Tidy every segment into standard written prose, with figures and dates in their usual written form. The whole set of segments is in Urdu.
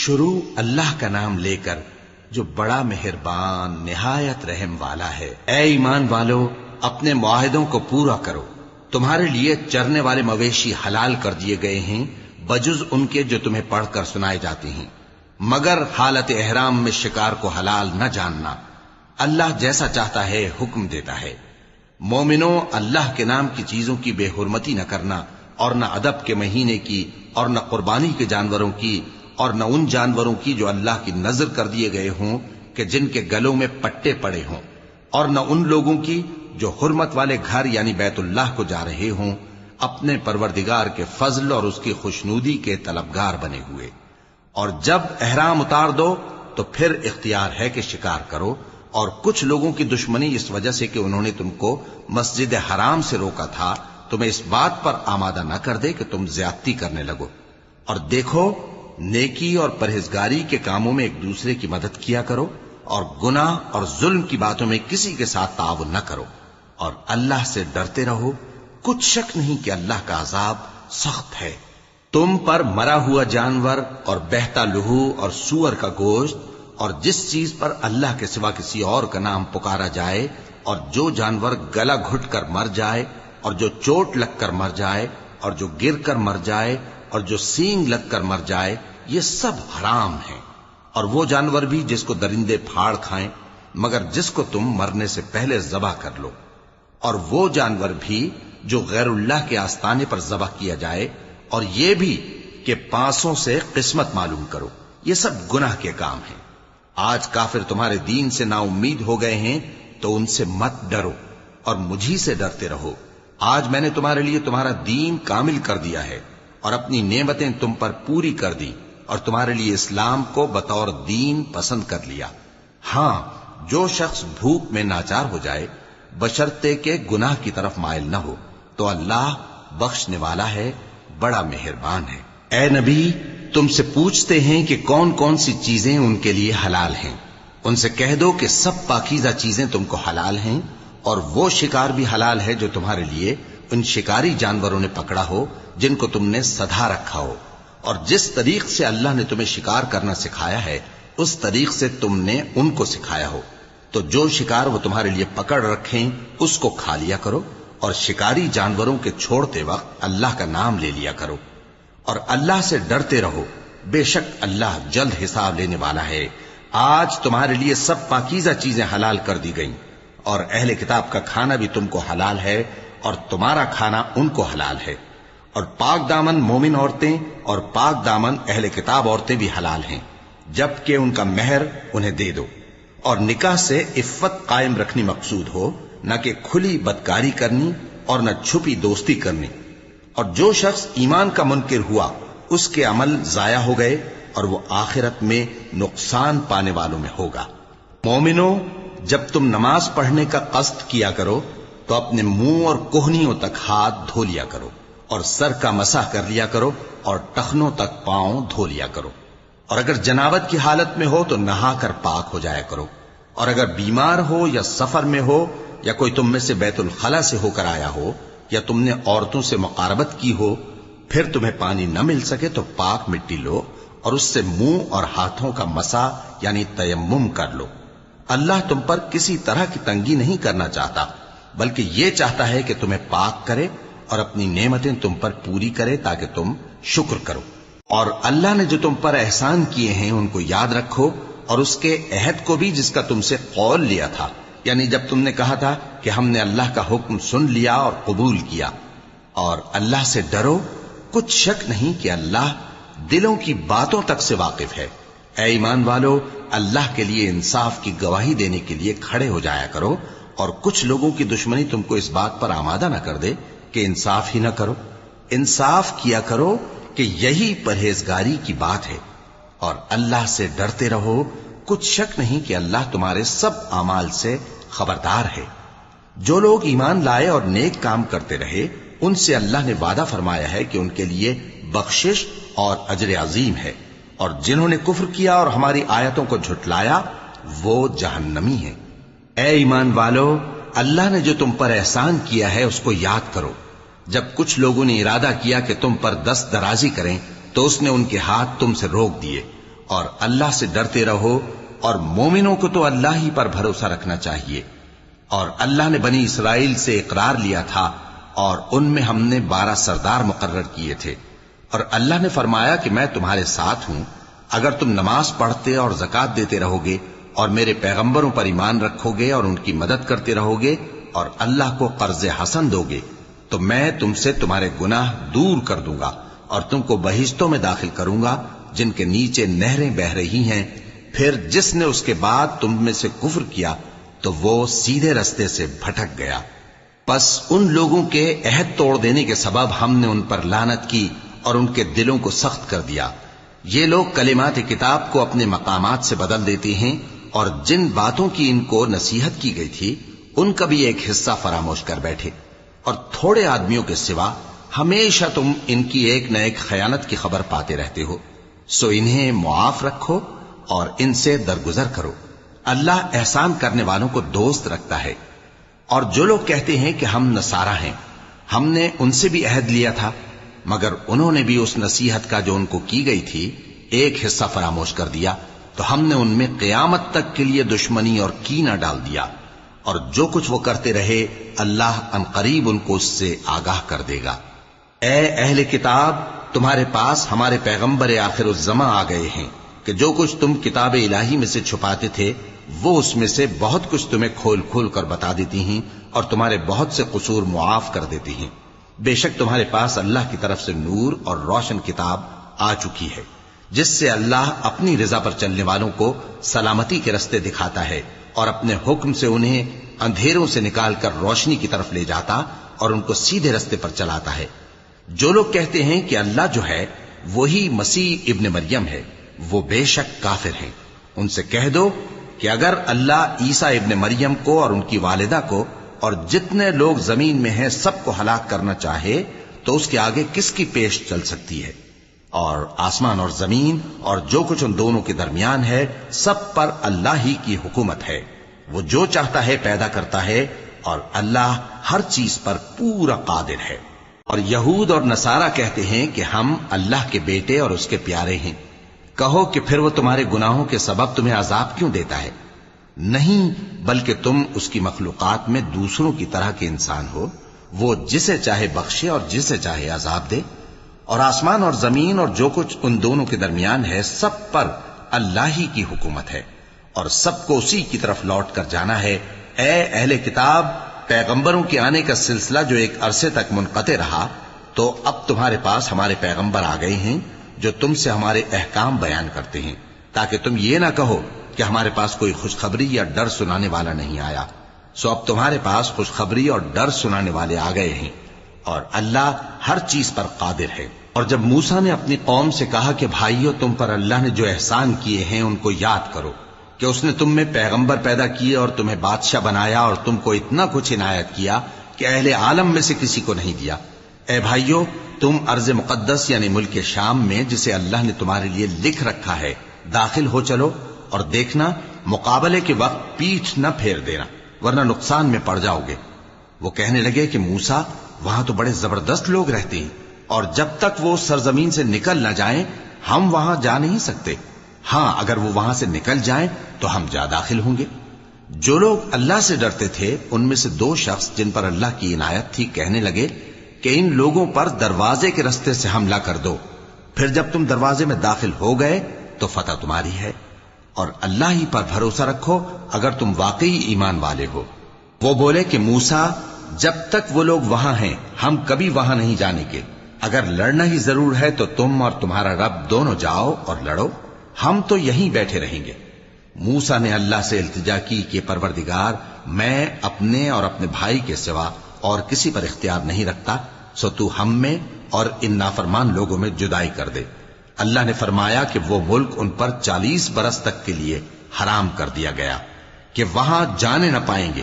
شروع اللہ کا نام لے کر جو بڑا مہربان نہایت رحم والا ہے۔ اے ایمان والو، اپنے معاہدوں کو پورا کرو۔ تمہارے لیے چرنے والے مویشی حلال کر دیے گئے ہیں بجز ان کے جو تمہیں پڑھ کر سنائے جاتے ہیں، مگر حالت احرام میں شکار کو حلال نہ جاننا۔ اللہ جیسا چاہتا ہے حکم دیتا ہے۔ مومنوں، اللہ کے نام کی چیزوں کی بے حرمتی نہ کرنا، اور نہ ادب کے مہینے کی، اور نہ قربانی کے جانوروں کی، اور نہ ان جانوروں کی جو اللہ کی نذر کر دیے گئے ہوں کہ جن کے گلوں میں پٹے پڑے ہوں، اور نہ ان لوگوں کی جو حرمت والے گھر یعنی بیت اللہ کو جا رہے ہوں اپنے پروردگار کے فضل اور اس کی خوشنودی کے طلبگار بنے ہوئے۔ اور جب احرام اتار دو تو پھر اختیار ہے کہ شکار کرو، اور کچھ لوگوں کی دشمنی اس وجہ سے کہ انہوں نے تم کو مسجد حرام سے روکا تھا تمہیں اس بات پر آمادہ نہ کر دے کہ تم زیادتی کرنے لگو۔ اور دیکھو، نیکی اور پرہیزگاری کے کاموں میں ایک دوسرے کی مدد کیا کرو، اور گناہ اور ظلم کی باتوں میں کسی کے ساتھ تعاون نہ کرو، اور اللہ سے ڈرتے رہو۔ کچھ شک نہیں کہ اللہ کا عذاب سخت ہے۔ تم پر مرا ہوا جانور اور بہتا لہو اور سور کا گوشت اور جس چیز پر اللہ کے سوا کسی اور کا نام پکارا جائے، اور جو جانور گلا گھٹ کر مر جائے، اور جو چوٹ لگ کر مر جائے، اور جو گر کر مر جائے، اور جو سینگ لگ کر مر جائے، یہ سب حرام ہیں۔ اور وہ جانور بھی جس کو درندے پھاڑ کھائیں، مگر جس کو تم مرنے سے پہلے ذبح کر لو، اور وہ جانور بھی جو غیر اللہ کے آستانے پر ذبح کیا جائے، اور یہ بھی کہ پانسوں سے قسمت معلوم کرو۔ یہ سب گناہ کے کام ہیں۔ آج کافر تمہارے دین سے نا امید ہو گئے ہیں تو ان سے مت ڈرو اور مجھی سے ڈرتے رہو۔ آج میں نے تمہارے لیے تمہارا دین کامل کر دیا ہے اور اپنی نعمتیں تم پر پوری کر دی، اور تمہارے لیے اسلام کو بطور دین پسند کر لیا۔ ہاں، جو شخص بھوک میں ناچار ہو جائے بشرطے کہ گناہ کی طرف مائل نہ ہو تو اللہ بخشنے والا ہے، بڑا مہربان ہے۔ اے نبی، تم سے پوچھتے ہیں کہ کون کون سی چیزیں ان کے لیے حلال ہیں۔ ان سے کہہ دو کہ سب پاکیزہ چیزیں تم کو حلال ہیں، اور وہ شکار بھی حلال ہے جو تمہارے لیے ان شکاری جانوروں نے پکڑا ہو جن کو تم نے سدھا رکھا ہو، اور جس طریق سے اللہ نے تمہیں شکار کرنا سکھایا ہے اس طریق سے تم نے ان کو سکھایا ہو۔ تو جو شکار وہ تمہارے لیے پکڑ رکھیں اس کو کھا لیا کرو، اور شکاری جانوروں کے چھوڑتے وقت اللہ کا نام لے لیا کرو، اور اللہ سے ڈرتے رہو، بے شک اللہ جلد حساب لینے والا ہے۔ آج تمہارے لیے سب پاکیزہ چیزیں حلال کر دی گئیں، اور اہل کتاب کا کھانا بھی تم کو حلال ہے، اور تمہارا کھانا ان کو حلال ہے۔ اور پاک دامن مومن عورتیں اور پاک دامن اہل کتاب عورتیں بھی حلال ہیں، جبکہ ان کا مہر انہیں دے دو۔ اور نکاح سے عفت قائم رکھنی مقصود ہو، نہ کہ کھلی بدکاری کرنی اور نہ چھپی دوستی کرنی۔ اور جو شخص ایمان کا منکر ہوا اس کے عمل ضائع ہو گئے، اور وہ آخرت میں نقصان پانے والوں میں ہوگا۔ مومنوں، جب تم نماز پڑھنے کا قصد کیا کرو تو اپنے منہ اور کوہنیوں تک ہاتھ دھو لیا کرو، اور سر کا مسح کر لیا کرو، اور ٹخنوں تک پاؤں دھو لیا کرو۔ اور اگر جنابت کی حالت میں ہو تو نہا کر پاک ہو جایا کرو، اور اگر بیمار ہو یا سفر میں ہو، یا کوئی تم میں سے بیت الخلا سے ہو کر آیا ہو، یا تم نے عورتوں سے مقاربت کی ہو، پھر تمہیں پانی نہ مل سکے تو پاک مٹی لو اور اس سے منہ اور ہاتھوں کا مسح یعنی تیمم کر لو۔ اللہ تم پر کسی طرح کی تنگی نہیں کرنا چاہتا، بلکہ یہ چاہتا ہے کہ تمہیں پاک کرے اور اپنی نعمتیں تم پر پوری کرے تاکہ تم شکر کرو۔ اور اللہ نے جو تم پر احسان کیے ہیں ان کو یاد رکھو، اور اس کے عہد کو بھی جس کا تم سے قول لیا تھا، یعنی جب تم نے کہا تھا کہ ہم نے اللہ کا حکم سن لیا اور قبول کیا۔ اور اللہ سے ڈرو، کچھ شک نہیں کہ اللہ دلوں کی باتوں تک سے واقف ہے۔ اے ایمان والو، اللہ کے لیے انصاف کی گواہی دینے کے لیے کھڑے ہو جایا کرو، اور کچھ لوگوں کی دشمنی تم کو اس بات پر آمادہ نہ کر دے کہ انصاف ہی نہ کرو۔ انصاف کیا کرو کہ یہی پرہیزگاری کی بات ہے، اور اللہ سے ڈرتے رہو، کچھ شک نہیں کہ اللہ تمہارے سب اعمال سے خبردار ہے۔ جو لوگ ایمان لائے اور نیک کام کرتے رہے ان سے اللہ نے وعدہ فرمایا ہے کہ ان کے لیے بخشش اور اجر عظیم ہے، اور جنہوں نے کفر کیا اور ہماری آیتوں کو جھٹلایا وہ جہنمی ہیں۔ اے ایمان والو، اللہ نے جو تم پر احسان کیا ہے اس کو یاد کرو۔ جب کچھ لوگوں نے ارادہ کیا کہ تم پر دست درازی کریں تو اس نے ان کے ہاتھ تم سے روک دیے، اور اللہ سے ڈرتے رہو، اور مومنوں کو تو اللہ ہی پر بھروسہ رکھنا چاہیے۔ اور اللہ نے بنی اسرائیل سے اقرار لیا تھا، اور ان میں ہم نے 12 سردار مقرر کیے تھے، اور اللہ نے فرمایا کہ میں تمہارے ساتھ ہوں، اگر تم نماز پڑھتے اور زکوٰۃ دیتے رہو گے اور میرے پیغمبروں پر ایمان رکھو گے اور ان کی مدد کرتے رہو گے اور اللہ کو قرض حسن دو گے، تو میں تم سے تمہارے گناہ دور کر دوں گا اور تم کو بہشتوں میں داخل کروں گا جن کے نیچے نہریں بہ رہی ہیں۔ پھر جس نے اس کے بعد تم میں سے کفر کیا تو وہ سیدھے رستے سے بھٹک گیا۔ پس ان لوگوں کے عہد توڑ دینے کے سبب ہم نے ان پر لعنت کی اور ان کے دلوں کو سخت کر دیا۔ یہ لوگ کلمات کتاب کو اپنے مقامات سے بدل دیتے ہیں، اور جن باتوں کی ان کو نصیحت کی گئی تھی ان کا بھی ایک حصہ فراموش کر بیٹھے، اور تھوڑے آدمیوں کے سوا ہمیشہ تم ان کی ایک نہ ایک خیانت کی خبر پاتے رہتے ہو، سو انہیں معاف رکھو اور ان سے درگزر کرو۔ اللہ احسان کرنے والوں کو دوست رکھتا ہے۔ اور جو لوگ کہتے ہیں کہ ہم نصارہ ہیں، ہم نے ان سے بھی عہد لیا تھا، مگر انہوں نے بھی اس نصیحت کا جو ان کو کی گئی تھی ایک حصہ فراموش کر دیا، تو ہم نے ان میں قیامت تک کے لیے دشمنی اور کینہ ڈال دیا، اور جو کچھ وہ کرتے رہے اللہ عنقریب ان کو اس سے آگاہ کر دے گا۔ اے اہل کتاب، تمہارے پاس ہمارے پیغمبر آخر الزماں آ گئے ہیں کہ جو کچھ تم کتاب الہی میں سے چھپاتے تھے وہ اس میں سے بہت کچھ تمہیں کھول کھول کر بتا دیتی ہیں اور تمہارے بہت سے قصور معاف کر دیتی ہیں۔ بے شک تمہارے پاس اللہ کی طرف سے نور اور روشن کتاب آ چکی ہے، جس سے اللہ اپنی رضا پر چلنے والوں کو سلامتی کے رستے دکھاتا ہے اور اپنے حکم سے انہیں اندھیروں سے نکال کر روشنی کی طرف لے جاتا اور ان کو سیدھے رستے پر چلاتا ہے۔ جو لوگ کہتے ہیں کہ اللہ جو ہے وہی مسیح ابن مریم ہے، وہ بے شک کافر ہیں۔ ان سے کہہ دو کہ اگر اللہ عیسیٰ ابن مریم کو اور ان کی والدہ کو اور جتنے لوگ زمین میں ہیں سب کو ہلاک کرنا چاہے تو اس کے آگے کس کی پیش چل سکتی ہے؟ اور آسمان اور زمین اور جو کچھ ان دونوں کے درمیان ہے سب پر اللہ ہی کی حکومت ہے، وہ جو چاہتا ہے پیدا کرتا ہے، اور اللہ ہر چیز پر پورا قادر ہے۔ اور یہود اور نصارہ کہتے ہیں کہ ہم اللہ کے بیٹے اور اس کے پیارے ہیں۔ کہو کہ پھر وہ تمہارے گناہوں کے سبب تمہیں عذاب کیوں دیتا ہے؟ نہیں، بلکہ تم اس کی مخلوقات میں دوسروں کی طرح کے انسان ہو، وہ جسے چاہے بخشے اور جسے چاہے عذاب دے۔ اور آسمان اور زمین اور جو کچھ ان دونوں کے درمیان ہے سب پر اللہ ہی کی حکومت ہے، اور سب کو اسی کی طرف لوٹ کر جانا ہے۔ اے اہل کتاب، پیغمبروں کے آنے کا سلسلہ جو ایک عرصے تک منقطع رہا، تو اب تمہارے پاس ہمارے پیغمبر آ گئے ہیں جو تم سے ہمارے احکام بیان کرتے ہیں، تاکہ تم یہ نہ کہو کہ ہمارے پاس کوئی خوشخبری یا ڈر سنانے والا نہیں آیا۔ سو اب تمہارے پاس خوشخبری اور ڈر سنانے والے آ گئے ہیں، اور اللہ ہر چیز پر قادر ہے۔ اور جب موسیٰ نے اپنی قوم سے کہا کہ بھائیو، تم پر اللہ نے جو احسان کیے ہیں ان کو یاد کرو، کہ اس نے تم میں پیغمبر پیدا کیے اور تمہیں بادشاہ بنایا اور تم کو اتنا کچھ عنایت کیا کہ اہل عالم میں سے کسی کو نہیں دیا۔ اے بھائیو، تم ارض مقدس یعنی ملک شام میں جسے اللہ نے تمہارے لیے لکھ رکھا ہے داخل ہو چلو، اور دیکھنا مقابلے کے وقت پیٹھ نہ پھیر دینا ورنہ نقصان میں پڑ جاؤ گے۔ وہ کہنے لگے کہ موسیٰ، وہاں تو بڑے زبردست لوگ رہتے ہیں، اور جب تک وہ سرزمین سے نکل نہ جائیں ہم وہاں جا نہیں سکتے۔ ہاں، اگر وہ وہاں سے نکل جائیں تو ہم جا داخل ہوں گے۔ جو لوگ اللہ سے ڈرتے تھے ان میں سے 2 شخص جن پر اللہ کی عنایت تھی کہنے لگے کہ ان لوگوں پر دروازے کے رستے سے حملہ کر دو، پھر جب تم دروازے میں داخل ہو گئے تو فتح تمہاری ہے، اور اللہ ہی پر بھروسہ رکھو اگر تم واقعی ایمان والے ہو۔ وہ بولے کہ موسیٰ، جب تک وہ لوگ وہاں ہیں ہم کبھی وہاں نہیں جانے کے، اگر لڑنا ہی ضرور ہے تو تم اور تمہارا رب دونوں جاؤ اور لڑو، ہم تو یہیں بیٹھے رہیں گے۔ موسیٰ نے اللہ سے التجا کی کہ پروردگار، میں اپنے اور اپنے بھائی کے سوا اور کسی پر اختیار نہیں رکھتا، سو تو ہم میں اور ان نافرمان لوگوں میں جدائی کر دے۔ اللہ نے فرمایا کہ وہ ملک ان پر 40 برس تک کے لیے حرام کر دیا گیا کہ وہاں جانے نہ پائیں گے۔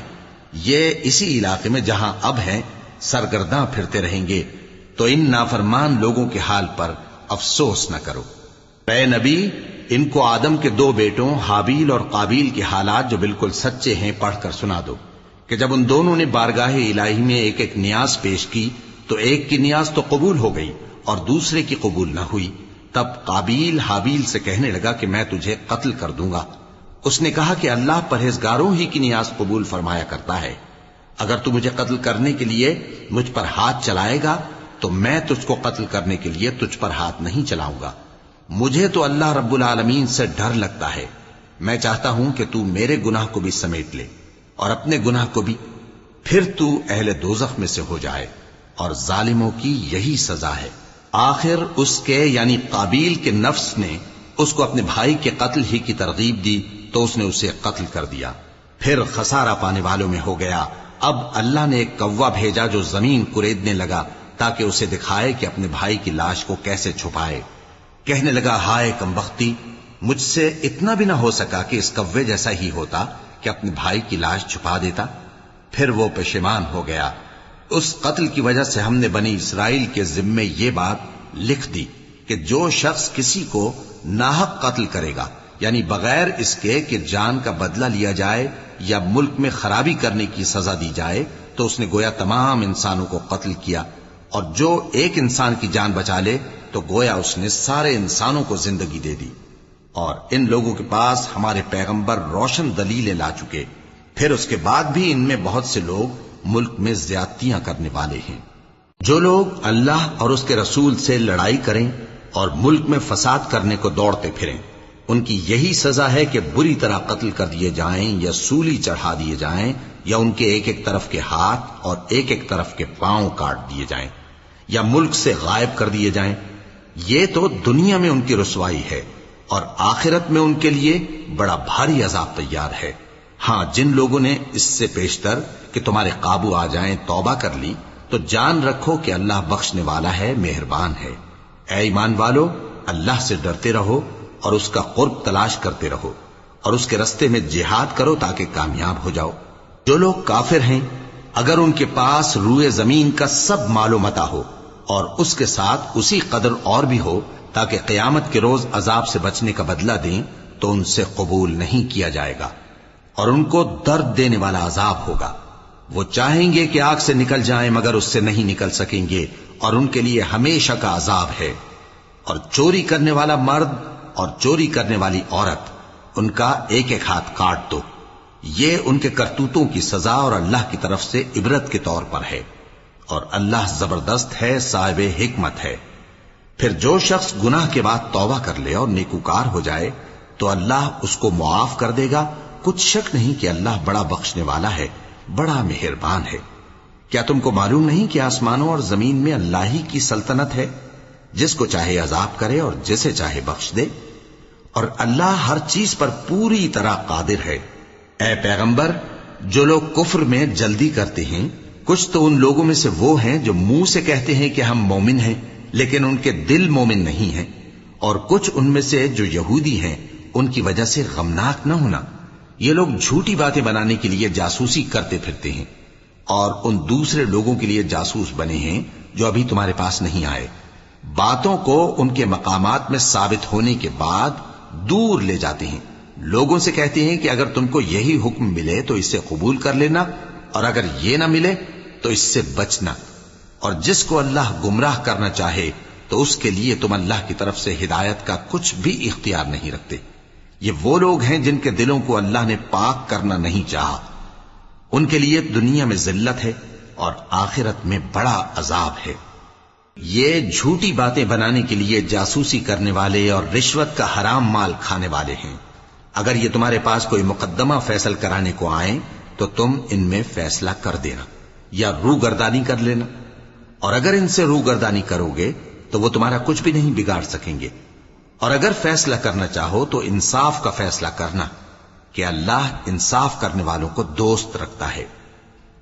یہ اسی علاقے میں جہاں اب ہیں سرگرداں پھرتے رہیں گے، تو ان نافرمان لوگوں کے حال پر افسوس نہ کرو۔ اے نبی، ان کو آدم کے 2 بیٹوں حابیل اور قابیل کے حالات جو بالکل سچے ہیں پڑھ کر سنا دو کہ جب ان دونوں نے بارگاہ الہی میں ایک ایک نیاز پیش کی تو ایک کی نیاز تو قبول ہو گئی اور دوسرے کی قبول نہ ہوئی، تب قابیل حابیل سے کہنے لگا کہ میں تجھے قتل کر دوں گا۔ اس نے کہا کہ اللہ پرہیزگاروں ہی کی نیاز قبول فرمایا کرتا ہے، اگر تو مجھے قتل کرنے کے لیے مجھ پر ہاتھ چلائے گا تو میں تجھ کو قتل کرنے کے لیے تجھ پر ہاتھ نہیں چلاؤں گا۔ مجھے تو اللہ رب العالمین سے ڈر لگتا ہے، میں چاہتا ہوں کہ تو میرے گناہ کو بھی سمیٹ لے اور اپنے گناہ کو بھی، پھر تو اہل دوزخ میں سے ہو جائے، اور ظالموں کی یہی سزا ہے۔ آخر اس کے یعنی قابیل کے نفس نے اس کو اپنے بھائی کے قتل ہی کی ترغیب دی تو اس نے اسے قتل کر دیا، پھر خسارہ پانے والوں میں ہو گیا۔ اب اللہ نے ایک کوا بھیجا جو زمین کریدنے لگا تاکہ اسے دکھائے کہ اپنے بھائی کی لاش کو کیسے چھپائے۔ کہنے لگا، ہائے کمبختی، مجھ سے اتنا بھی نہ ہو سکا کہ اس کوے جیسا ہی ہوتا کہ اپنے بھائی کی لاش چھپا دیتا۔ پھر وہ پشیمان ہو گیا۔ اس قتل کی وجہ سے ہم نے بنی اسرائیل کے ذمے یہ بات لکھ دی کہ جو شخص کسی کو ناحق قتل کرے گا، یعنی بغیر اس کے کہ جان کا بدلہ لیا جائے یا ملک میں خرابی کرنے کی سزا دی جائے، تو اس نے گویا تمام انسانوں کو قتل کیا، اور جو ایک انسان کی جان بچا لے تو گویا اس نے سارے انسانوں کو زندگی دے دی۔ اور ان لوگوں کے پاس ہمارے پیغمبر روشن دلیلیں لا چکے، پھر اس کے بعد بھی ان میں بہت سے لوگ ملک میں زیادتیاں کرنے والے ہیں۔ جو لوگ اللہ اور اس کے رسول سے لڑائی کریں اور ملک میں فساد کرنے کو دوڑتے پھریں، ان کی یہی سزا ہے کہ بری طرح قتل کر دیے جائیں یا سولی چڑھا دیے جائیں، یا ان کے ایک ایک طرف کے ہاتھ اور ایک ایک طرف کے پاؤں کاٹ دیے جائیں، یا ملک سے غائب کر دیے جائیں۔ یہ تو دنیا میں ان کی رسوائی ہے، اور آخرت میں ان کے لیے بڑا بھاری عذاب تیار ہے۔ ہاں، جن لوگوں نے اس سے پیشتر کہ تمہارے قابو آ جائیں توبہ کر لی تو جان رکھو کہ اللہ بخشنے والا ہے، مہربان ہے۔ اے ایمان والو، اللہ سے ڈرتے رہو اور اس کا قرب تلاش کرتے رہو، اور اس کے رستے میں جہاد کرو تاکہ کامیاب ہو جاؤ۔ جو لوگ کافر ہیں، اگر ان کے پاس روئے زمین کا سب مال و متاع ہو اور اس کے ساتھ اسی قدر اور بھی ہو تاکہ قیامت کے روز عذاب سے بچنے کا بدلہ دیں، تو ان سے قبول نہیں کیا جائے گا، اور ان کو درد دینے والا عذاب ہوگا۔ وہ چاہیں گے کہ آگ سے نکل جائیں مگر اس سے نہیں نکل سکیں گے، اور ان کے لیے ہمیشہ کا عذاب ہے۔ اور چوری کرنے والا مرد اور چوری کرنے والی عورت، ان کا ایک ایک ہاتھ کاٹ دو۔ یہ ان کے کرتوتوں کی سزا اور اللہ کی طرف سے عبرت کے طور پر ہے، اور اللہ زبردست ہے، صاحب حکمت ہے۔ پھر جو شخص گناہ کے بعد توبہ کر لے اور نیکوکار ہو جائے تو اللہ اس کو معاف کر دے گا۔ کچھ شک نہیں کہ اللہ بڑا بخشنے والا ہے، بڑا مہربان ہے۔ کیا تم کو معلوم نہیں کہ آسمانوں اور زمین میں اللہ ہی کی سلطنت ہے، جس کو چاہے عذاب کرے اور جسے چاہے بخش دے، اور اللہ ہر چیز پر پوری طرح قادر ہے۔ اے پیغمبر، جو لوگ کفر میں جلدی کرتے ہیں، کچھ تو ان لوگوں میں سے وہ ہیں جو منہ سے کہتے ہیں کہ ہم مومن ہیں لیکن ان کے دل مومن نہیں ہیں، اور کچھ ان میں سے جو یہودی ہیں، ان کی وجہ سے غمناک نہ ہونا۔ یہ لوگ جھوٹی باتیں بنانے کے لیے جاسوسی کرتے پھرتے ہیں، اور ان دوسرے لوگوں کے لیے جاسوس بنے ہیں جو ابھی تمہارے پاس نہیں آئے۔ باتوں کو ان کے مقامات میں ثابت ہونے کے بعد دور لے جاتے ہیں، لوگوں سے کہتے ہیں کہ اگر تم کو یہی حکم ملے تو اسے قبول کر لینا، اور اگر یہ نہ ملے تو اس سے بچنا، اور جس کو اللہ گمراہ کرنا چاہے تو اس کے لیے تم اللہ کی طرف سے ہدایت کا کچھ بھی اختیار نہیں رکھتے۔ یہ وہ لوگ ہیں جن کے دلوں کو اللہ نے پاک کرنا نہیں چاہا، ان کے لیے دنیا میں ذلت ہے اور آخرت میں بڑا عذاب ہے۔ یہ جھوٹی باتیں بنانے کے لیے جاسوسی کرنے والے اور رشوت کا حرام مال کھانے والے ہیں۔ اگر یہ تمہارے پاس کوئی مقدمہ فیصل کرانے کو آئیں تو تم ان میں فیصلہ کر دینا یا روگردانی کر لینا، اور اگر ان سے روگردانی کرو گے تو وہ تمہارا کچھ بھی نہیں بگاڑ سکیں گے۔ اور اگر فیصلہ کرنا چاہو تو انصاف کا فیصلہ کرنا، کہ اللہ انصاف کرنے والوں کو دوست رکھتا ہے۔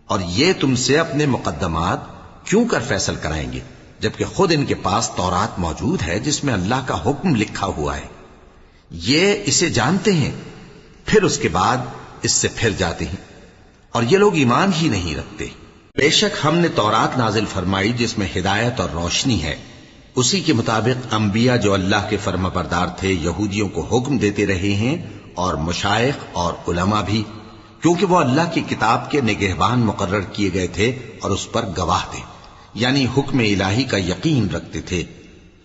اور یہ تم سے اپنے مقدمات کیوں کر فیصل کرائیں گے جبکہ خود ان کے پاس تورات موجود ہے جس میں اللہ کا حکم لکھا ہوا ہے۔ یہ اسے جانتے ہیں، پھر اس کے بعد اس سے پھر جاتے ہیں، اور یہ لوگ ایمان ہی نہیں رکھتے۔ بے شک ہم نے تورات نازل فرمائی جس میں ہدایت اور روشنی ہے، اسی کے مطابق انبیاء جو اللہ کے فرما بردار تھے یہودیوں کو حکم دیتے رہے ہیں، اور مشائخ اور علماء بھی، کیونکہ وہ اللہ کی کتاب کے نگہبان مقرر کیے گئے تھے اور اس پر گواہ تھے، یعنی حکم الہی کا یقین رکھتے تھے۔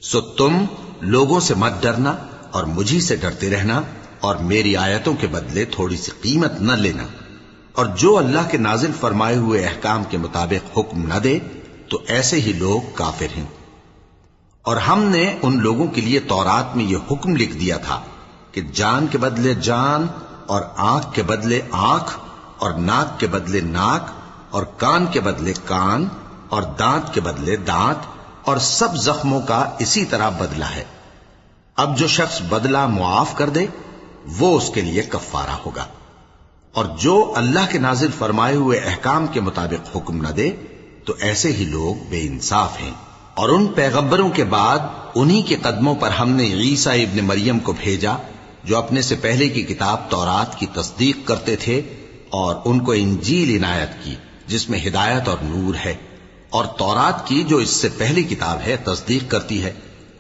سو تم لوگوں سے مت ڈرنا اور مجھی سے ڈرتے رہنا، اور میری آیتوں کے بدلے تھوڑی سی قیمت نہ لینا، اور جو اللہ کے نازل فرمائے ہوئے احکام کے مطابق حکم نہ دے تو ایسے ہی لوگ کافر ہیں۔ اور ہم نے ان لوگوں کے لیے تورات میں یہ حکم لکھ دیا تھا کہ جان کے بدلے جان، اور آنکھ کے بدلے آنکھ، اور ناک کے بدلے ناک، اور کان کے بدلے کان، اور دانت کے بدلے دانت، اور سب زخموں کا اسی طرح بدلہ ہے۔ اب جو شخص بدلہ معاف کر دے وہ اس کے لیے کفارہ ہوگا، اور جو اللہ کے نازل فرمائے ہوئے احکام کے مطابق حکم نہ دے تو ایسے ہی لوگ بے انصاف ہیں۔ اور ان پیغمبروں کے بعد انہی کے قدموں پر ہم نے عیسیٰ ابن مریم کو بھیجا جو اپنے سے پہلے کی کتاب تورات کی تصدیق کرتے تھے، اور ان کو انجیل عنایت کی جس میں ہدایت اور نور ہے، اور تورات کی جو اس سے پہلی کتاب ہے تصدیق کرتی ہے،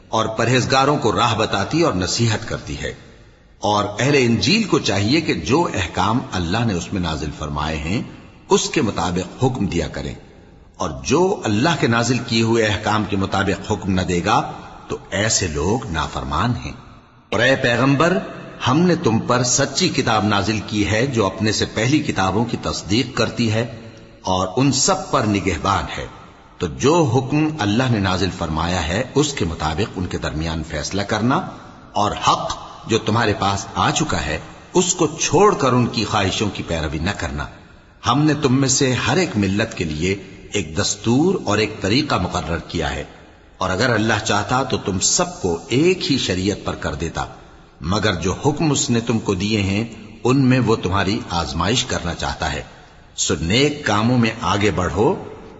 اور پرہیزگاروں کو راہ بتاتی اور نصیحت کرتی ہے۔ اور اہل انجیل کو چاہیے کہ جو احکام اللہ نے اس میں نازل فرمائے ہیں اس کے مطابق حکم دیا کریں، اور جو اللہ کے نازل کیے ہوئے احکام کے مطابق حکم نہ دے گا تو ایسے لوگ نافرمان ہیں۔ اور اے پیغمبر، ہم نے تم پر سچی کتاب نازل کی ہے جو اپنے سے پہلی کتابوں کی تصدیق کرتی ہے اور ان سب پر نگہبان ہے، تو جو حکم اللہ نے نازل فرمایا ہے اس کے مطابق ان کے درمیان فیصلہ کرنا، اور حق جو تمہارے پاس آ چکا ہے اس کو چھوڑ کر ان کی خواہشوں کی پیروی نہ کرنا۔ ہم نے تم میں سے ہر ایک ملت کے لیے ایک دستور اور ایک طریقہ مقرر کیا ہے، اور اگر اللہ چاہتا تو تم سب کو ایک ہی شریعت پر کر دیتا، مگر جو حکم اس نے تم کو دیے ہیں ان میں وہ تمہاری آزمائش کرنا چاہتا ہے۔ سو نیک کاموں میں آگے بڑھو،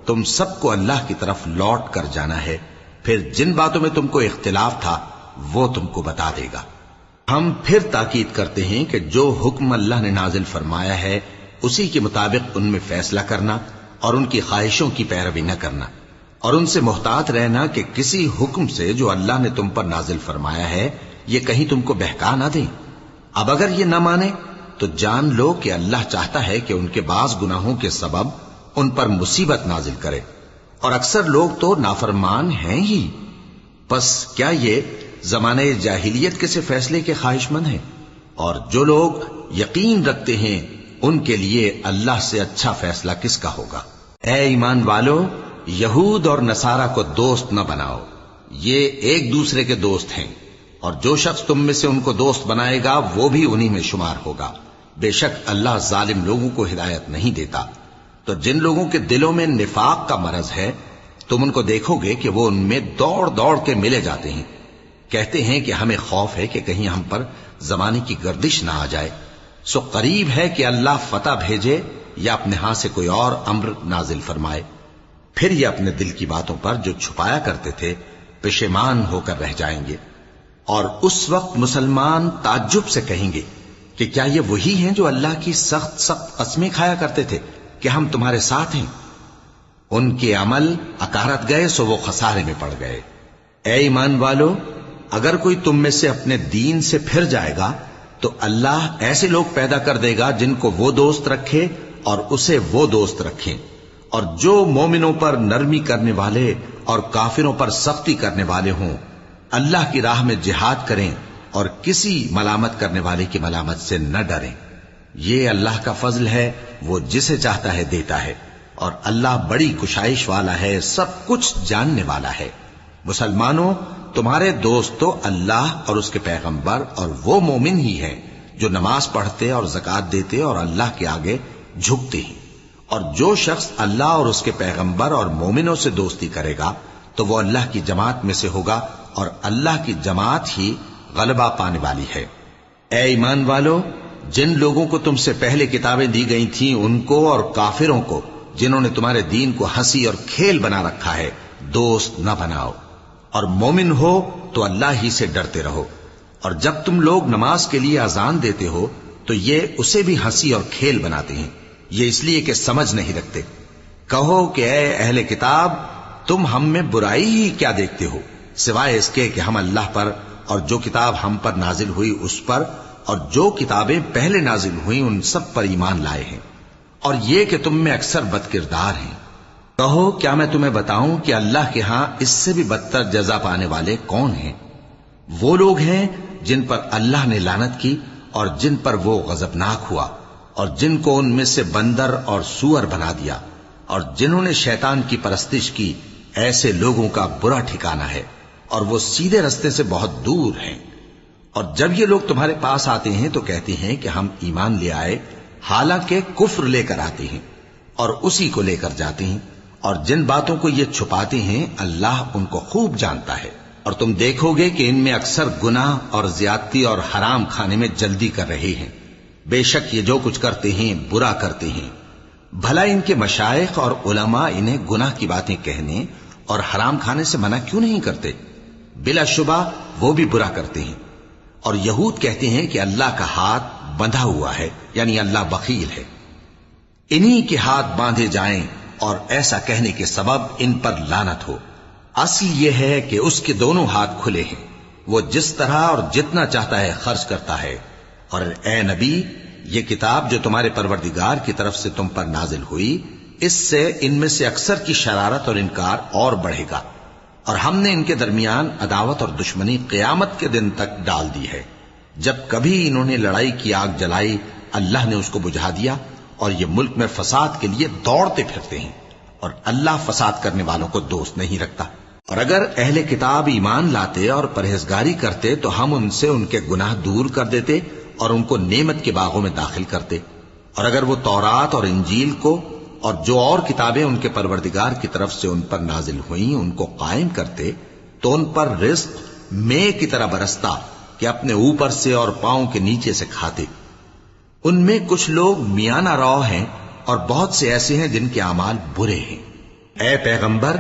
تم سب کو اللہ کی طرف لوٹ کر جانا ہے، پھر جن باتوں میں تم کو اختلاف تھا وہ تم کو بتا دے گا۔ ہم پھر تاکید کرتے ہیں کہ جو حکم اللہ نے نازل فرمایا ہے اسی کے مطابق ان میں فیصلہ کرنا اور ان کی خواہشوں کی پیروی نہ کرنا، اور ان سے محتاط رہنا کہ کسی حکم سے جو اللہ نے تم پر نازل فرمایا ہے یہ کہیں تم کو بہکا نہ دیں۔ اب اگر یہ نہ مانے تو جان لو کہ اللہ چاہتا ہے کہ ان کے بعض گناہوں کے سبب ان پر مصیبت نازل کرے، اور اکثر لوگ تو نافرمان ہیں ہی۔ پس کیا یہ زمانے جاہلیت کے سے فیصلے کے خواہش مند ہیں؟ اور جو لوگ یقین رکھتے ہیں ان کے لیے اللہ سے اچھا فیصلہ کس کا ہوگا؟ اے ایمان والو، یہود اور نصارہ کو دوست نہ بناؤ، یہ ایک دوسرے کے دوست ہیں، اور جو شخص تم میں سے ان کو دوست بنائے گا وہ بھی انہی میں شمار ہوگا۔ بے شک اللہ ظالم لوگوں کو ہدایت نہیں دیتا۔ تو جن لوگوں کے دلوں میں نفاق کا مرض ہے تم ان کو دیکھو گے کہ وہ ان میں دوڑ دوڑ کے ملے جاتے ہیں، کہتے ہیں کہ ہمیں خوف ہے کہ کہیں ہم پر زمانے کی گردش نہ آ جائے۔ سو قریب ہے کہ اللہ فتح بھیجے یا اپنے ہاں سے کوئی اور امر نازل فرمائے، پھر یہ اپنے دل کی باتوں پر جو چھپایا کرتے تھے پشیمان ہو کر رہ جائیں گے۔ اور اس وقت مسلمان تعجب سے کہیں گے کہ کیا یہ وہی ہیں جو اللہ کی سخت سخت قسمیں کھایا کرتے تھے کہ ہم تمہارے ساتھ ہیں؟ ان کے عمل اکارت گئے سو وہ خسارے میں پڑ گئے۔ اے ایمان والو، اگر کوئی تم میں سے اپنے دین سے پھر جائے گا تو اللہ ایسے لوگ پیدا کر دے گا جن کو وہ دوست رکھے اور اسے وہ دوست رکھیں، اور جو مومنوں پر نرمی کرنے والے اور کافروں پر سختی کرنے والے ہوں، اللہ کی راہ میں جہاد کریں اور کسی ملامت کرنے والے کی ملامت سے نہ ڈریں۔ یہ اللہ کا فضل ہے، وہ جسے چاہتا ہے دیتا ہے، اور اللہ بڑی کشائش والا ہے، سب کچھ جاننے والا ہے۔ مسلمانوں، تمہارے دوست تو اللہ اور اس کے پیغمبر اور وہ مومن ہی ہیں جو نماز پڑھتے اور زکوٰۃ دیتے اور اللہ کے آگے جھکتے ہیں۔ اور جو شخص اللہ اور اس کے پیغمبر اور مومنوں سے دوستی کرے گا تو وہ اللہ کی جماعت میں سے ہوگا، اور اللہ کی جماعت ہی غلبہ پانے والی ہے۔ اے ایمان والو، جن لوگوں کو تم سے پہلے کتابیں دی گئی تھیں ان کو اور کافروں کو جنہوں نے تمہارے دین کو ہنسی اور کھیل بنا رکھا ہے دوست نہ بناؤ، اور مومن ہو تو اللہ ہی سے ڈرتے رہو۔ اور جب تم لوگ نماز کے لیے اذان دیتے ہو تو یہ اسے بھی ہنسی اور کھیل بناتے ہیں، یہ اس لیے کہ سمجھ نہیں رکھتے۔ کہو کہ اے اہل کتاب، تم ہم میں برائی ہی کیا دیکھتے ہو، سوائے اس کے کہ ہم اللہ پر اور جو کتاب ہم پر نازل ہوئی اس پر اور جو کتابیں پہلے نازل ہوئیں ان سب پر ایمان لائے ہیں، اور یہ کہ تم میں اکثر بد کردار ہیں۔ کہو کیا میں تمہیں بتاؤں کہ اللہ کے ہاں اس سے بھی بدتر جزا پانے والے کون ہیں؟ وہ لوگ ہیں جن پر اللہ نے لعنت کی اور جن پر وہ غضبناک ہوا، اور جن کو ان میں سے بندر اور سور بنا دیا، اور جنہوں نے شیطان کی پرستش کی، ایسے لوگوں کا برا ٹھکانہ ہے، اور وہ سیدھے رستے سے بہت دور ہیں۔ اور جب یہ لوگ تمہارے پاس آتے ہیں تو کہتے ہیں کہ ہم ایمان لے آئے، حالانکہ کفر لے کر آتے ہیں اور اسی کو لے کر جاتے ہیں، اور جن باتوں کو یہ چھپاتے ہیں اللہ ان کو خوب جانتا ہے۔ اور تم دیکھو گے کہ ان میں اکثر گناہ اور زیادتی اور حرام کھانے میں جلدی کر رہے ہیں، بے شک یہ جو کچھ کرتے ہیں برا کرتے ہیں۔ بھلا ان کے مشائخ اور علماء انہیں گناہ کی باتیں کہنے اور حرام کھانے سے منع کیوں نہیں کرتے؟ بلا شبہ وہ بھی برا کرتے ہیں۔ اور یہود کہتے ہیں کہ اللہ کا ہاتھ بندھا ہوا ہے، یعنی اللہ بخیل ہے، انہی کے ہاتھ باندھے جائیں، اور ایسا کہنے کے سبب ان پر لعنت ہو۔ اصل یہ ہے کہ اس کے دونوں ہاتھ کھلے ہیں، وہ جس طرح اور جتنا چاہتا ہے خرچ کرتا ہے۔ اور اے نبی، یہ کتاب جو تمہارے پروردگار کی طرف سے تم پر نازل ہوئی، اس سے ان میں سے اکثر کی شرارت اور انکار اور بڑھے گا، اور ہم نے ان کے درمیان عداوت اور دشمنی قیامت کے دن تک ڈال دی ہے۔ جب کبھی انہوں نے لڑائی کی آگ جلائی، اللہ نے اس کو بجھا دیا، اور یہ ملک میں فساد کے لیے دوڑتے پھرتے ہیں، اور اللہ فساد کرنے والوں کو دوست نہیں رکھتا۔ اور اگر اہل کتاب ایمان لاتے اور پرہیزگاری کرتے تو ہم ان سے ان کے گناہ دور کر دیتے اور ان کو نعمت کے باغوں میں داخل کرتے۔ اور اگر وہ تورات اور انجیل کو اور جو اور کتابیں ان کے پروردگار کی طرف سے ان پر نازل ہوئیں ان کو قائم کرتے تو ان پر رزق مے کی طرح برستا کہ اپنے اوپر سے اور پاؤں کے نیچے سے کھاتے۔ ان میں کچھ لوگ میانہ رو ہیں اور بہت سے ایسے ہیں جن کے اعمال برے ہیں۔ اے پیغمبر،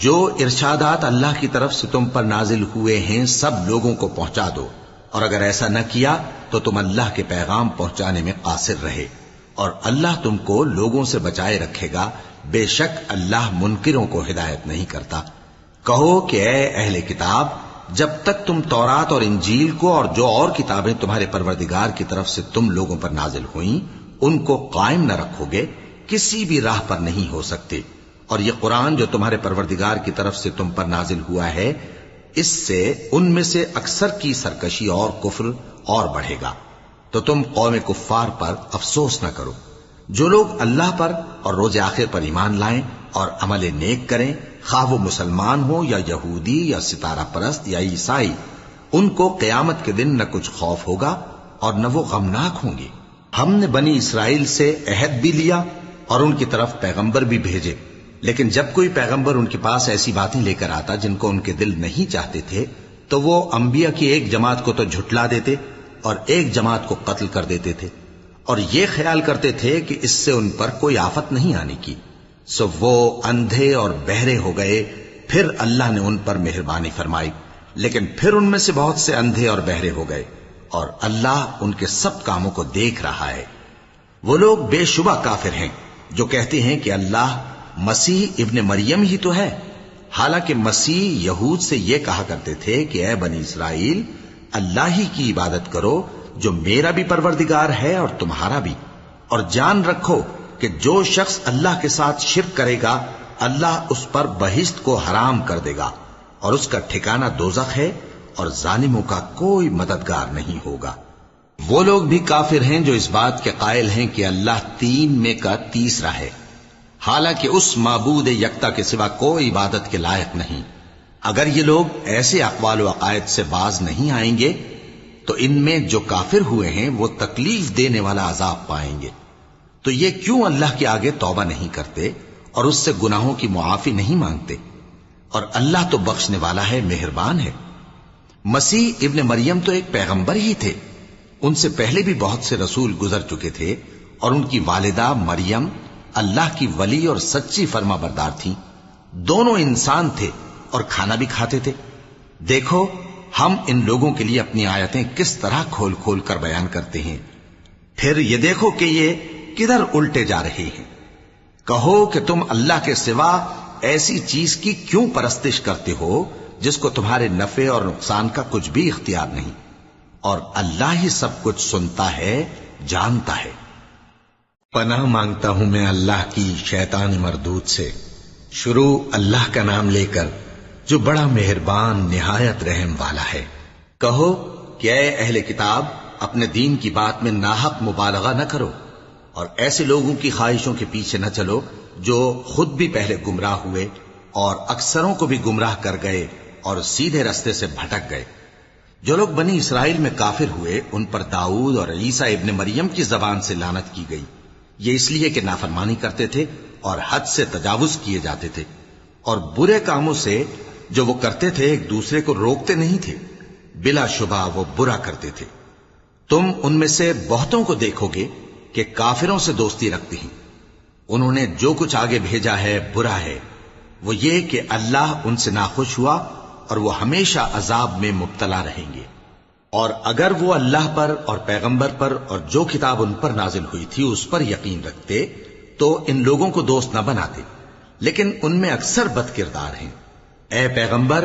جو ارشادات اللہ کی طرف سے تم پر نازل ہوئے ہیں سب لوگوں کو پہنچا دو، اور اگر ایسا نہ کیا تو تم اللہ کے پیغام پہنچانے میں قاصر رہے، اور اللہ تم کو لوگوں سے بچائے رکھے گا، بے شک اللہ منکروں کو ہدایت نہیں کرتا۔ کہو کہ اے اہل کتاب، جب تک تم تورات اور انجیل کو اور جو اور کتابیں تمہارے پروردگار کی طرف سے تم لوگوں پر نازل ہوئیں ان کو قائم نہ رکھو گے، کسی بھی راہ پر نہیں ہو سکتے۔ اور یہ قرآن جو تمہارے پروردگار کی طرف سے تم پر نازل ہوا ہے، اس سے ان میں سے اکثر کی سرکشی اور کفر اور بڑھے گا، تو تم قوم کفار پر افسوس نہ کرو۔ جو لوگ اللہ پر اور روز آخر پر ایمان لائیں اور عمل نیک کریں، خواہ وہ مسلمان ہو یا یہودی یا ستارہ پرست یا عیسائی، ان کو قیامت کے دن نہ کچھ خوف ہوگا اور نہ وہ غمناک ہوں گے۔ ہم نے بنی اسرائیل سے عہد بھی لیا اور ان کی طرف پیغمبر بھی بھیجے، لیکن جب کوئی پیغمبر ان کے پاس ایسی باتیں لے کر آتا جن کو ان کے دل نہیں چاہتے تھے تو وہ انبیاء کی ایک جماعت کو تو جھٹلا دیتے اور ایک جماعت کو قتل کر دیتے تھے، اور یہ خیال کرتے تھے کہ اس سے ان پر کوئی آفت نہیں آنے کی، سو وہ اندھے اور بہرے ہو گئے۔ پھر اللہ نے ان پر مہربانی فرمائی، لیکن پھر ان میں سے بہت سے اندھے اور بہرے ہو گئے، اور اللہ ان کے سب کاموں کو دیکھ رہا ہے۔ وہ لوگ بے شبہ کافر ہیں جو کہتے ہیں کہ اللہ مسیح ابن مریم ہی تو ہے، حالانکہ مسیح یہود سے یہ کہا کرتے تھے کہ اے بنی اسرائیل، اللہ ہی کی عبادت کرو جو میرا بھی پروردگار ہے اور تمہارا بھی، اور جان رکھو کہ جو شخص اللہ کے ساتھ شرک کرے گا اللہ اس پر بہشت کو حرام کر دے گا، اور اس کا ٹھکانہ دوزخ ہے، اور ظالموں کا کوئی مددگار نہیں ہوگا۔ وہ لوگ بھی کافر ہیں جو اس بات کے قائل ہیں کہ اللہ تین میں کا تیسرا ہے، حالانکہ اس معبود یکتا کے سوا کوئی عبادت کے لائق نہیں۔ اگر یہ لوگ ایسے اقوال و عقائد سے باز نہیں آئیں گے تو ان میں جو کافر ہوئے ہیں وہ تکلیف دینے والا عذاب پائیں گے۔ تو یہ کیوں اللہ کے آگے توبہ نہیں کرتے اور اس سے گناہوں کی معافی نہیں مانگتے؟ اور اللہ تو بخشنے والا ہے، مہربان ہے۔ مسیح ابن مریم تو ایک پیغمبر ہی تھے، ان سے پہلے بھی بہت سے رسول گزر چکے تھے، اور ان کی والدہ مریم اللہ کی ولی اور سچی فرما بردار تھیں، دونوں انسان تھے اور کھانا بھی کھاتے تھے۔ دیکھو ہم ان لوگوں کے لیے اپنی آیتیں کس طرح کھول کھول کر بیان کرتے ہیں، پھر یہ دیکھو کہ یہ کدھر الٹے جا رہے ہیں۔ کہو کہ تم اللہ کے سوا ایسی چیز کی کیوں پرستش کرتے ہو جس کو تمہارے نفع اور نقصان کا کچھ بھی اختیار نہیں، اور اللہ ہی سب کچھ سنتا ہے، جانتا ہے۔ پناہ مانگتا ہوں میں اللہ کی شیطان مردود سے۔ شروع اللہ کا نام لے کر جو بڑا مہربان نہایت رحم والا ہے۔ کہو کہ اے اہل کتاب، اپنے دین کی بات میں ناحق مبالغہ نہ کرو اور ایسے لوگوں کی خواہشوں کے پیچھے نہ چلو جو خود بھی پہلے گمراہ ہوئے اور اکثروں کو بھی گمراہ کر گئے اور سیدھے رستے سے بھٹک گئے۔ جو لوگ بنی اسرائیل میں کافر ہوئے ان پر داؤد اور عیسیٰ ابن مریم کی زبان سے لعنت کی گئی، یہ اس لیے کہ نافرمانی کرتے تھے اور حد سے تجاوز کیے جاتے تھے، اور برے کاموں سے جو وہ کرتے تھے ایک دوسرے کو روکتے نہیں تھے، بلا شبہ وہ برا کرتے تھے۔ تم ان میں سے بہتوں کو دیکھو گے کہ کافروں سے دوستی رکھتے ہیں، انہوں نے جو کچھ آگے بھیجا ہے برا ہے، وہ یہ کہ اللہ ان سے ناخوش ہوا اور وہ ہمیشہ عذاب میں مبتلا رہیں گے۔ اور اگر وہ اللہ پر اور پیغمبر پر اور جو کتاب ان پر نازل ہوئی تھی اس پر یقین رکھتے تو ان لوگوں کو دوست نہ بناتے، لیکن ان میں اکثر بد کردار ہیں۔ اے پیغمبر،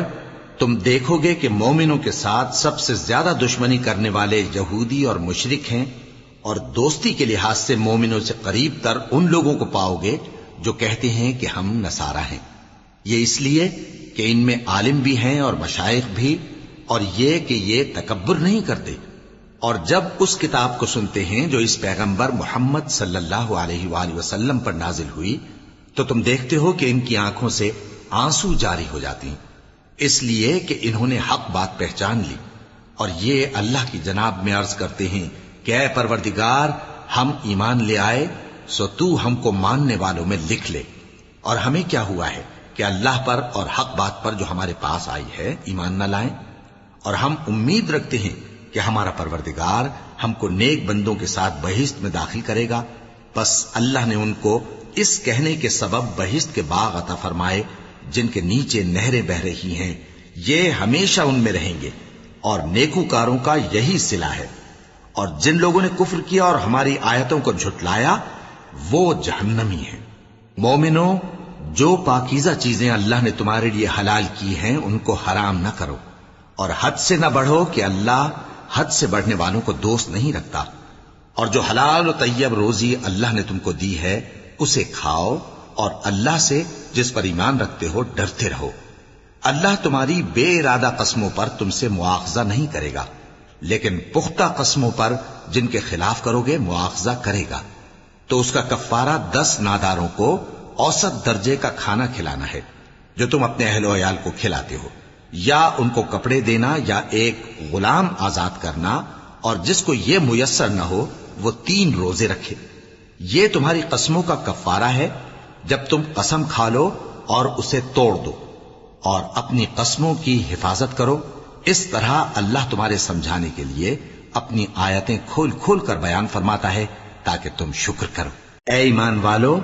تم دیکھو گے کہ مومنوں کے ساتھ سب سے زیادہ دشمنی کرنے والے یہودی اور مشرک ہیں، اور دوستی کے لحاظ سے مومنوں سے قریب تر ان لوگوں کو پاؤ گے جو کہتے ہیں کہ ہم نصارہ ہیں، یہ اس لیے کہ ان میں عالم بھی ہیں اور مشائخ بھی، اور یہ کہ یہ تکبر نہیں کرتے۔ اور جب اس کتاب کو سنتے ہیں جو اس پیغمبر محمد صلی اللہ علیہ وآلہ وسلم پر نازل ہوئی تو تم دیکھتے ہو کہ ان کی آنکھوں سے آنسو جاری ہو جاتی ہیں، اس لیے کہ انہوں نے حق بات پہچان لی، اور یہ اللہ کی جناب میں عرض کرتے ہیں کہ اے پروردگار، ہم ایمان لے آئے سو تو ہم کو ماننے والوں میں لکھ لے، اور ہمیں کیا ہوا ہے کہ اللہ پر اور حق بات پر جو ہمارے پاس آئی ہے ایمان نہ لائیں، اور ہم امید رکھتے ہیں کہ ہمارا پروردگار ہم کو نیک بندوں کے ساتھ بہشت میں داخل کرے گا۔ بس اللہ نے ان کو اس کہنے کے سبب بہشت کے باغ عطا فرمائے جن کے نیچے نہریں بہ رہی ہیں، یہ ہمیشہ ان میں رہیں گے، اور نیکوکاروں کا یہی صلہ ہے۔ اور جن لوگوں نے کفر کیا اور ہماری آیتوں کو جھٹلایا وہ جہنمی ہیں۔ مومنوں، جو پاکیزہ چیزیں اللہ نے تمہارے لیے حلال کی ہیں ان کو حرام نہ کرو، اور حد سے نہ بڑھو کہ اللہ حد سے بڑھنے والوں کو دوست نہیں رکھتا، اور جو حلال و طیب روزی اللہ نے تم کو دی ہے اسے کھاؤ، اور اللہ سے جس پر ایمان رکھتے ہو ڈرتے رہو۔ اللہ تمہاری بے ارادہ قسموں پر تم سے مواخذہ نہیں کرے گا، لیکن پختہ قسموں پر جن کے خلاف کرو گے مواخذہ کرے گا، تو اس کا کفارہ 10 ناداروں کو اوسط درجے کا کھانا کھلانا ہے جو تم اپنے اہل و عیال کو کھلاتے ہو، یا ان کو کپڑے دینا یا ایک غلام آزاد کرنا، اور جس کو یہ میسر نہ ہو وہ 3 روزے رکھے۔ یہ تمہاری قسموں کا کفارہ ہے جب تم قسم کھا لو اور اسے توڑ دو، اور اپنی قسموں کی حفاظت کرو۔ اس طرح اللہ تمہارے سمجھانے کے لیے اپنی آیتیں کھول کھول کر بیان فرماتا ہے تاکہ تم شکر کرو۔ اے ایمان والو،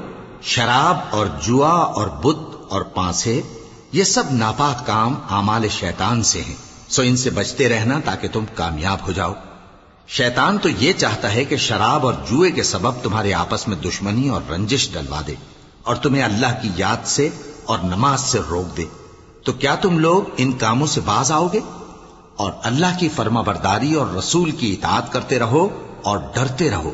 شراب اور جوا اور بت اور پانسے یہ سب ناپاک کام اعمال شیطان سے ہیں، سو ان سے بچتے رہنا تاکہ تم کامیاب ہو جاؤ۔ شیطان تو یہ چاہتا ہے کہ شراب اور جوئے کے سبب تمہارے آپس میں دشمنی اور رنجش ڈلوا دے اور تمہیں اللہ کی یاد سے اور نماز سے روک دے، تو کیا تم لوگ ان کاموں سے باز آؤ گے؟ اور اللہ کی فرما برداری اور رسول کی اطاعت کرتے رہو اور ڈرتے رہو۔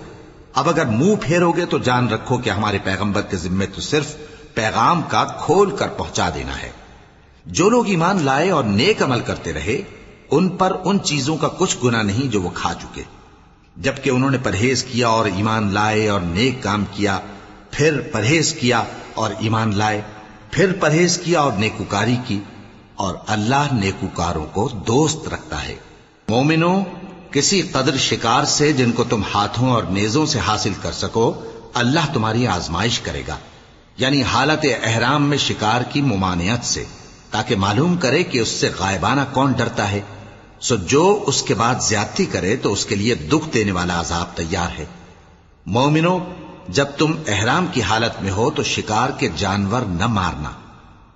اب اگر منہ پھیرو گے تو جان رکھو کہ ہمارے پیغمبر کے ذمے تو صرف پیغام کا کھول کر پہنچا دینا ہے۔ جو لوگ ایمان لائے اور نیک عمل کرتے رہے ان پر ان چیزوں کا کچھ گناہ نہیں جو وہ کھا چکے، جبکہ انہوں نے پرہیز کیا اور ایمان لائے اور نیک کام کیا، پھر پرہیز کیا اور ایمان لائے، پھر پرہیز کیا اور نیکوکاری کی، اور اللہ نیکوکاروں کو دوست رکھتا ہے۔ مومنوں، کسی قدر شکار سے جن کو تم ہاتھوں اور نیزوں سے حاصل کر سکو اللہ تمہاری آزمائش کرے گا، یعنی حالت احرام میں شکار کی ممانعت سے، تاکہ معلوم کرے کہ اس سے غائبانہ کون ڈرتا ہے، سو جو اس کے بعد زیادتی کرے تو اس کے لیے دکھ دینے والا عذاب تیار ہے۔ مومنوں، جب تم احرام کی حالت میں ہو تو شکار کے جانور نہ مارنا،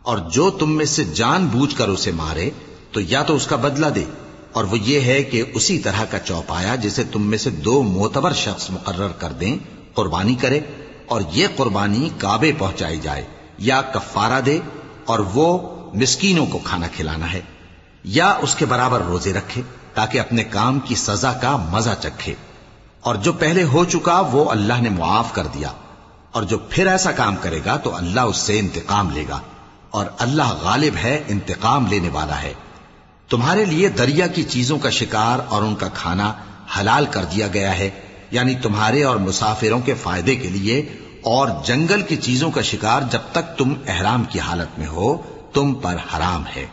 اور جو تم میں سے جان بوجھ کر اسے مارے تو یا تو اس کا بدلہ دے، اور وہ یہ ہے کہ اسی طرح کا چوپایا جسے تم میں سے 2 معتبر شخص مقرر کر دیں قربانی کرے، اور یہ قربانی کعبے پہنچائی جائے، یا کفارہ دے اور وہ مسکینوں کو کھانا کھلانا ہے، یا اس کے برابر روزے رکھے تاکہ اپنے کام کی سزا کا مزہ چکھے، اور جو پہلے ہو چکا وہ اللہ نے معاف کر دیا، اور جو پھر ایسا کام کرے گا تو اللہ اس سے انتقام لے گا، اور اللہ غالب ہے، انتقام لینے والا ہے۔ تمہارے لیے دریا کی چیزوں کا شکار اور ان کا کھانا حلال کر دیا گیا ہے، یعنی تمہارے اور مسافروں کے فائدے کے لیے، اور جنگل کی چیزوں کا شکار جب تک تم احرام کی حالت میں ہو تم پر حرام ہے۔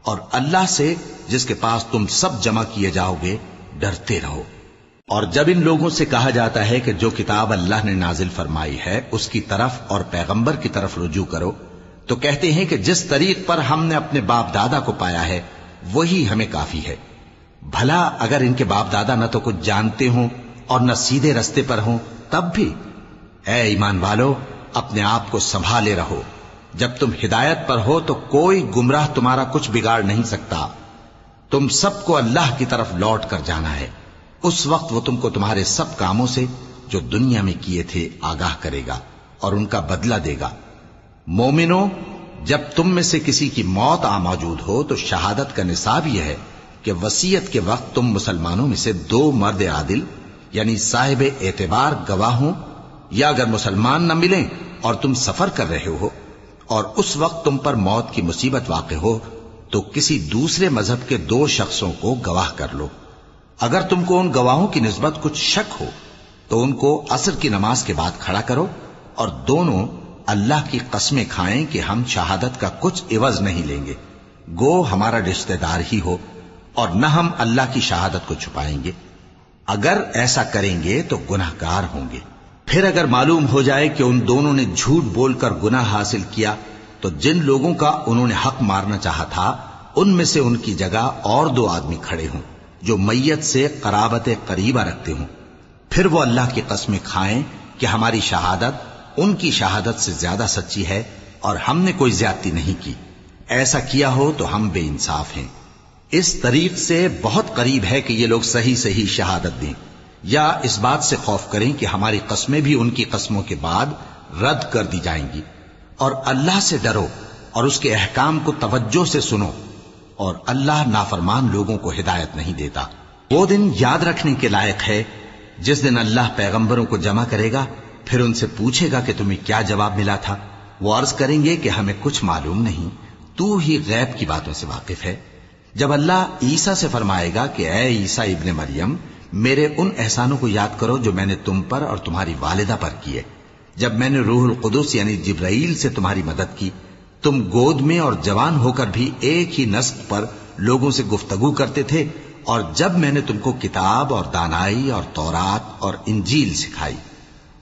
اور اللہ سے جس کے پاس تم سب جمع کیے جاؤ گے ڈرتے رہو۔ اور جب ان لوگوں سے کہا جاتا ہے کہ جو کتاب اللہ نے نازل فرمائی ہے اس کی طرف اور پیغمبر کی طرف رجوع کرو، تو کہتے ہیں کہ جس طریق پر ہم نے اپنے باپ دادا کو پایا ہے وہی ہمیں کافی ہے۔ بھلا اگر ان کے باپ دادا نہ تو کچھ جانتے ہوں اور نہ سیدھے رستے پر ہوں تب بھی؟ اے ایمان والو، اپنے آپ کو سنبھالے رہو، جب تم ہدایت پر ہو تو کوئی گمراہ تمہارا کچھ بگاڑ نہیں سکتا۔ تم سب کو اللہ کی طرف لوٹ کر جانا ہے، اس وقت وہ تم کو تمہارے سب کاموں سے جو دنیا میں کیے تھے آگاہ کرے گا اور ان کا بدلہ دے گا۔ مومنو، جب تم میں سے کسی کی موت آ موجود ہو تو شہادت کا نصاب یہ ہے کہ وصیت کے وقت تم مسلمانوں میں سے 2 مرد عادل یعنی صاحب اعتبار گواہ ہوں، یا اگر مسلمان نہ ملیں اور تم سفر کر رہے ہو اور اس وقت تم پر موت کی مصیبت واقع ہو تو کسی دوسرے مذہب کے 2 شخصوں کو گواہ کر لو۔ اگر تم کو ان گواہوں کی نسبت کچھ شک ہو تو ان کو عصر کی نماز کے بعد کھڑا کرو اور دونوں اللہ کی قسمیں کھائیں کہ ہم شہادت کا کچھ عوض نہیں لیں گے، گو ہمارا رشتہ دار ہی ہو، اور نہ ہم اللہ کی شہادت کو چھپائیں گے۔ اگر ایسا کریں گے تو گناہ گار ہوں گے۔ پھر اگر معلوم ہو جائے کہ ان دونوں نے جھوٹ بول کر گناہ حاصل کیا تو جن لوگوں کا انہوں نے حق مارنا چاہا تھا ان میں سے ان کی جگہ اور 2 آدمی کھڑے ہوں جو میت سے قرابت قریبہ رکھتے ہوں، پھر وہ اللہ کی قسمیں کھائیں کہ ہماری شہادت ان کی شہادت سے زیادہ سچی ہے اور ہم نے کوئی زیادتی نہیں کی۔ ایسا کیا ہو تو ہم بے انصاف ہیں۔ اس طریق سے بہت قریب ہے کہ یہ لوگ صحیح شہادت دیں، یا اس بات سے خوف کریں کہ ہماری قسمیں بھی ان کی قسموں کے بعد رد کر دی جائیں گی۔ اور اللہ سے ڈرو اور اس کے احکام کو توجہ سے سنو، اور اللہ نافرمان لوگوں کو ہدایت نہیں دیتا۔ وہ دن یاد رکھنے کے لائق ہے جس دن اللہ پیغمبروں کو جمع کرے گا، پھر ان سے پوچھے گا کہ تمہیں کیا جواب ملا تھا۔ وہ عرض کریں گے کہ ہمیں کچھ معلوم نہیں، تو ہی غیب کی باتوں سے واقف ہے۔ جب اللہ عیسیٰ سے فرمائے گا کہ اے عیسیٰ ابن مریم، میرے ان احسانوں کو یاد کرو جو میں نے تم پر اور تمہاری والدہ پر کیے، جب میں نے روح القدس یعنی جبرائیل سے تمہاری مدد کی، تم گود میں اور جوان ہو کر بھی ایک ہی نسق پر لوگوں سے گفتگو کرتے تھے، اور جب میں نے تم کو کتاب اور دانائی اور تورات اور انجیل سکھائی،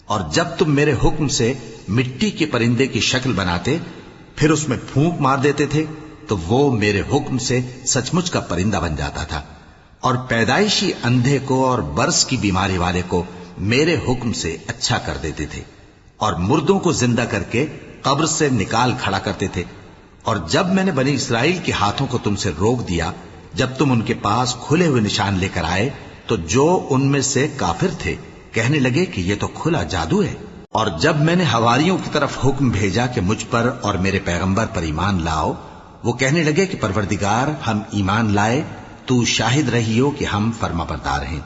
اور جب تم میرے حکم سے مٹی کے پرندے کی شکل بناتے پھر اس میں پھونک مار دیتے تھے تو وہ میرے حکم سے سچ مچ کا پرندہ بن جاتا تھا، اور پیدائشی اندھے کو اور برس کی بیماری والے کو میرے حکم سے اچھا کر دیتے تھے، اور مردوں کو زندہ کر کے قبر سے نکال کھڑا کرتے تھے۔ اور جب میں نے بنی اسرائیل کے ہاتھوں کو تم سے روک دیا جب تم ان کے پاس کھلے ہوئے نشان لے کر آئے تو جو ان میں سے کافر تھے کہنے لگے کہ یہ تو کھلا جادو ہے۔ اور جب میں نے حواریوں کی طرف حکم بھیجا کہ مجھ پر اور میرے پیغمبر پر ایمان لاؤ، وہ کہنے لگے کہ پروردگار ہم ایمان لائے، تو شاہد رہی ہو کہ ہم فرما بردار ہیں۔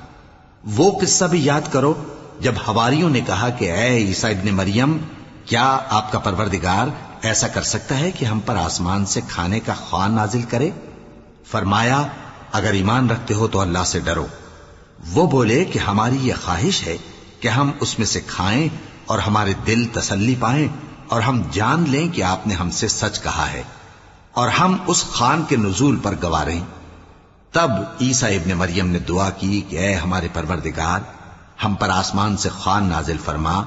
وہ قصہ بھی یاد کرو جب حواریوں نے کہا کہ اے عیسیٰ ابن مریم، کیا آپ کا پروردگار ایسا کر سکتا ہے کہ ہم پر آسمان سے کھانے کا خوان نازل کرے؟ فرمایا اگر ایمان رکھتے ہو تو اللہ سے ڈرو۔ وہ بولے کہ ہماری یہ خواہش ہے کہ ہم اس میں سے کھائیں اور ہمارے دل تسلی پائیں اور ہم جان لیں کہ آپ نے ہم سے سچ کہا ہے اور ہم اس خوان کے نزول پر گواہ رہیں۔ تب عیسیٰ ابن مریم نے دعا کی کہ اے ہمارے پروردگار، ہم پر آسمان سے خوان نازل فرما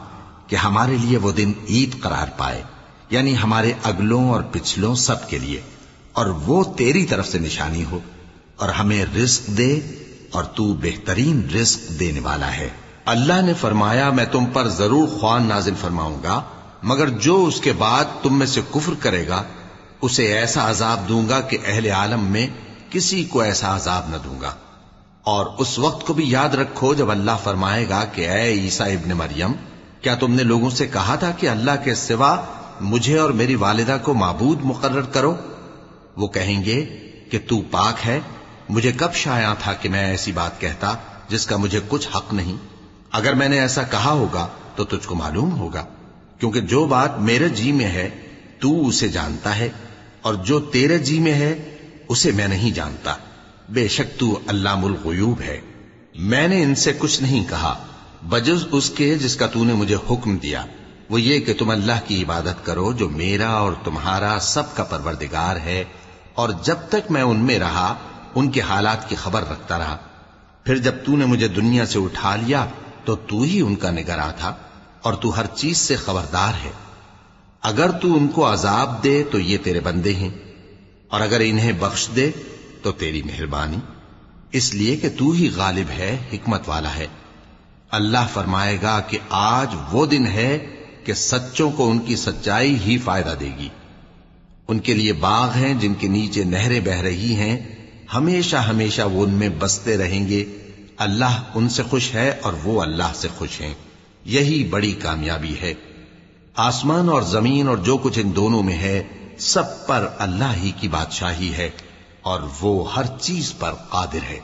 کہ ہمارے لیے وہ دن عید قرار پائے، یعنی ہمارے اگلوں اور پچھلوں سب کے لیے، اور وہ تیری طرف سے نشانی ہو، اور ہمیں رزق دے اور تو بہترین رزق دینے والا ہے۔ اللہ نے فرمایا میں تم پر ضرور خوان نازل فرماؤں گا، مگر جو اس کے بعد تم میں سے کفر کرے گا اسے ایسا عذاب دوں گا کہ اہل عالم میں کسی کو ایسا عذاب نہ دوں گا۔ اور اس وقت کو بھی یاد رکھو جب اللہ فرمائے گا کہ اے عیسیٰ ابن مریم، کیا تم نے لوگوں سے کہا تھا کہ اللہ کے سوا مجھے اور میری والدہ کو معبود مقرر کرو؟ وہ کہیں گے کہ تو پاک ہے، مجھے کب شایع تھا کہ میں ایسی بات کہتا جس کا مجھے کچھ حق نہیں۔ اگر میں نے ایسا کہا ہوگا تو تجھ کو معلوم ہوگا، کیونکہ جو بات میرے جی میں ہے تو اسے جانتا ہے، اور جو تیرے جی میں ہے اسے میں نہیں جانتا، بے شک تو علام الغیوب ہے۔ میں نے ان سے کچھ نہیں کہا بجز اس کے جس کا تو نے مجھے حکم دیا، وہ یہ کہ تم اللہ کی عبادت کرو جو میرا اور تمہارا سب کا پروردگار ہے، اور جب تک میں ان میں رہا ان کے حالات کی خبر رکھتا رہا۔ پھر جب تو نے مجھے دنیا سے اٹھا لیا تو تو ہی ان کا نگراں تھا، اور تو ہر چیز سے خبردار ہے۔ اگر تو ان کو عذاب دے تو یہ تیرے بندے ہیں، اور اگر انہیں بخش دے تو تیری مہربانی، اس لیے کہ تو ہی غالب ہے، حکمت والا ہے۔ اللہ فرمائے گا کہ آج وہ دن ہے کہ سچوں کو ان کی سچائی ہی فائدہ دے گی۔ ان کے لیے باغ ہیں جن کے نیچے نہریں بہ رہی ہیں، ہمیشہ ہمیشہ وہ ان میں بستے رہیں گے۔ اللہ ان سے خوش ہے اور وہ اللہ سے خوش ہیں، یہی بڑی کامیابی ہے۔ آسمان اور زمین اور جو کچھ ان دونوں میں ہے سب پر اللہ ہی کی بادشاہی ہے، اور وہ ہر چیز پر قادر ہے۔